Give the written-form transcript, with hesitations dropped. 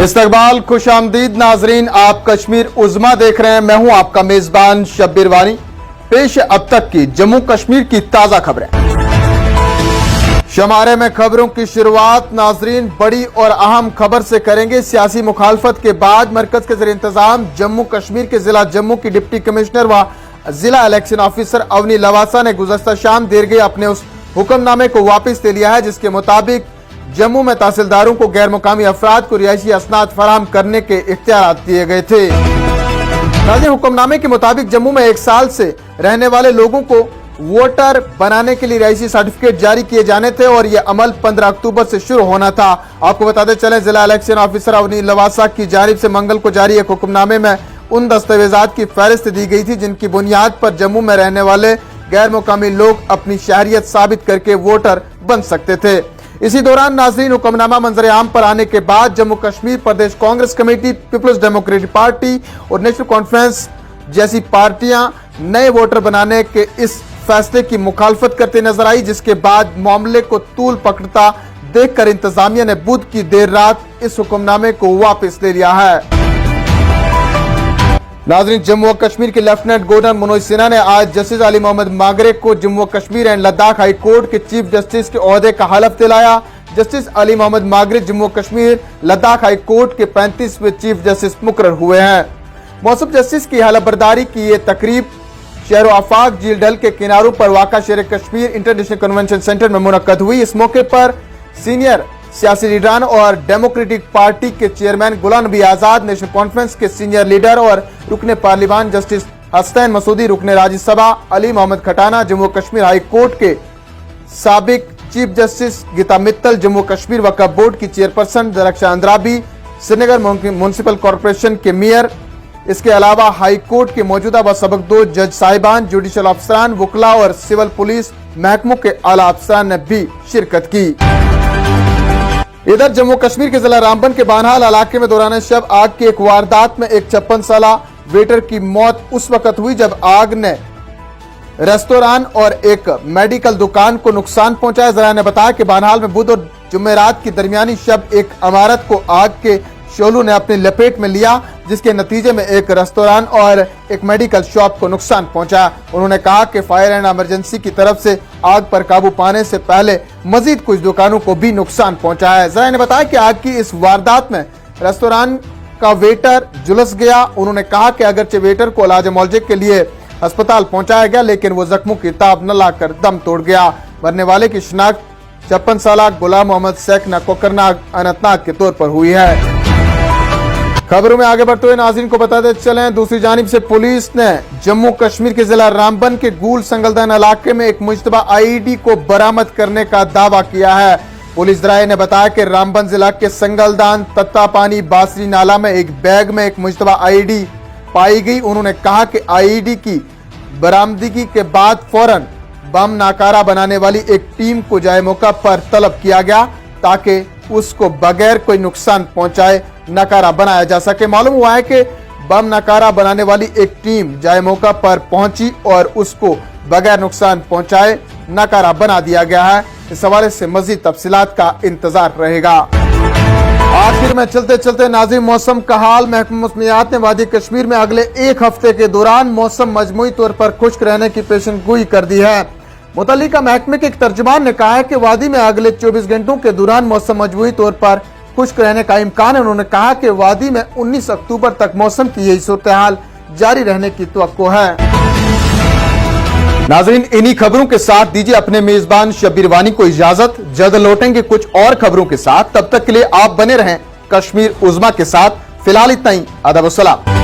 इस्तकबाल खुशामदीद नाजरीन, आप कश्मीर उज़्मा देख रहे हैं। मैं हूं आपका मेजबान शब्बीर वानी। पेश अब तक की जम्मू कश्मीर की ताजा खबरें। शमारे में खबरों की शुरुआत नाजरीन बड़ी और अहम खबर से करेंगे। सियासी मुखालफत के बाद मरकज के ज़ेर इंतजाम जम्मू कश्मीर के जिला जम्मू की डिप्टी कमिश्नर व जिला इलेक्शन ऑफिसर अवनी लवासा ने गुज़श्ता शाम देर गए अपने उस हुक्मनामे को वापस ले लिया है जिसके मुताबिक जम्मू में तहसीलदारों को गैर मुकामी अफराद को रिहायशी असनाद फराहम करने के इख्तियार दिए गए थे। ताज़े हुक्मनामे के मुताबिक जम्मू में 1 साल से रहने वाले लोगों को वोटर बनाने के लिए रिहायशी सर्टिफिकेट जारी किए जाने थे और यह अमल 15 अक्टूबर से शुरू होना था। आपको बताते चले, जिला इलेक्शन ऑफिसर अवनी लवासा की जानिब से मंगल को जारी एक हुक्मनामे में उन दस्तावेजात की फहरिस्त दी गई थी जिनकी बुनियाद पर जम्मू में रहने वाले गैर मुकामी लोग अपनी शहरियत साबित करके वोटर बन सकते थे। इसी दौरान नाज़रीन हुक्मनामा मंजर आम पर आने के बाद Jammu Kashmir Pradesh Congress committee, people's democratic party और नेशनल कॉन्फ्रेंस जैसी पार्टियां नए वोटर बनाने के इस फैसले की मुखालफत करते नजर आई, जिसके बाद मामले को तूल पकड़ता देखकर इंतजामिया ने बुध की देर रात इस हुक्मनामे को वापस ले लिया है। नाज़रीन, जम्मू और कश्मीर के लेफ्टिनेंट गवर्नर मनोज सिन्हा ने आज जस्टिस अली मोहम्मद मागरे को जम्मू और Kashmir and Ladakh high court के चीफ जस्टिस के ओहदे का हलफ दिलाया। जस्टिस अली मोहम्मद मागरे जम्मू और कश्मीर लद्दाख हाई कोर्ट के 35वें चीफ जस्टिस मुकर्रर हुए हैं। मौसूफ जस्टिस की हलफबरदारी की ये तकरीब शहर आफाक झील डल के किनारों पर वाक़ा शेर कश्मीर इंटरनेशनल कन्वेंशन सेंटर में मुनक्कद हुई। इस मौके पर सीनियर सियासी लीडरान और डेमोक्रेटिक पार्टी के chairman Ghulam Nabi Azad, national conference के सीनियर लीडर और रुकने पार्लिमान जस्टिस हसनैन मसूदी, रुकने राज्यसभा अली मोहम्मद खटाना, जम्मू कश्मीर हाई कोर्ट के साबिक chief justice Geeta Mittal, Jammu Kashmir Waqf board की chairperson Darakhshan Andrabi, Srinagar municipal corporation के मेयर, इसके अलावा हाई कोर्ट के मौजूदा व सबकदोश जज साहिबान, जुडिशल अफसरान, वकला और सिविल पुलिस महकमों के आला अफसरान ने भी शिरकत की। इधर जम्मू कश्मीर के जिला रामबन के बानहाल इलाके में दौरान शब आग की एक वारदात में एक 56 साल वेटर की मौत उस वक्त हुई जब आग ने रेस्तोरां और एक मेडिकल दुकान को नुकसान पहुंचाया। जरा ने बताया कि बानहाल में बुध और जुमेरात की दरमियानी शब एक इमारत को आग के शोलू ने अपनी लपेट में लिया, जिसके नतीजे में एक रेस्तोरां और एक मेडिकल शॉप को नुकसान पहुंचा। उन्होंने कहा कि फायर एंड इमरजेंसी की तरफ से आग पर काबू पाने से पहले मजीद कुछ दुकानों को भी नुकसान पहुंचा है। जरा ने बताया कि आग की इस वारदात में रेस्तोरां का वेटर झुलस गया। उन्होंने कहा कि अगरचे वेटर को इलाज मौलजे के लिए अस्पताल पहुंचाया गया लेकिन वो जख्मों की ताब न लाकर दम तोड़ गया। मरने वाले की शिनाख्त 56 साल गुलाम मोहम्मद सेखना कोकरनाग अनंतनाग के तौर पर हुई है। खबरों में आगे बढ़ते हुए नाज़रीन को बताते चलें, दूसरी जानिब से पुलिस ने जम्मू कश्मीर के जिला रामबन के गूल संगलदान इलाके में एक मुश्तबा आईडी को बरामद करने का दावा किया है। पुलिस दराये ने बताया कि रामबन जिला के संगलदान तत्तापानी बासरी नाला में एक बैग में एक मुश्तबा आईडी पाई गई। उन्होंने कहा कि आईडी की बरामदगी के बाद फौरन बम नाकारा बनाने वाली एक टीम को जाए मौका पर तलब किया गया ताकि उसको बगैर कोई नुकसान पहुंचाए नकारा बनाया जा सके। मालूम हुआ है कि बम नकारा बनाने वाली एक टीम जाए मौका पर पहुंची और उसको बगैर नुकसान पहुंचाए नकारा बना दिया गया है। इस हवाले से मजीद तफसीलात का इंतजार रहेगा। आखिर में चलते चलते नाज़रीन, मौसम का हाल। महकमा मौसमियात ने वादी कश्मीर में अगले 1 हफ्ते के दौरान मौसम मजमूई तौर पर खुश्क रहने की पेशनगोई कर दी है। मुतल्लिका महकमे के एक तर्जुमान ने कहा है कि वादी में अगले 24 घंटों के दौरान मौसम मजमूई तौर पर खुश्क रहने का इम्कान है। उन्होंने कहा कि वादी में 19 अक्टूबर तक मौसम की यही सूरत हाल जारी रहने की तवक्को है। नाज़रीन, इन्हीं खबरों के साथ दीजिए अपने मेजबान शब्बीर वानी को इजाजत। जल्द लौटेंगे कुछ और खबरों के साथ, तब तक के लिए आप बने रहें कश्मीर उज़्मा के साथ। फिलहाल इतना ही, अदब व सलाम।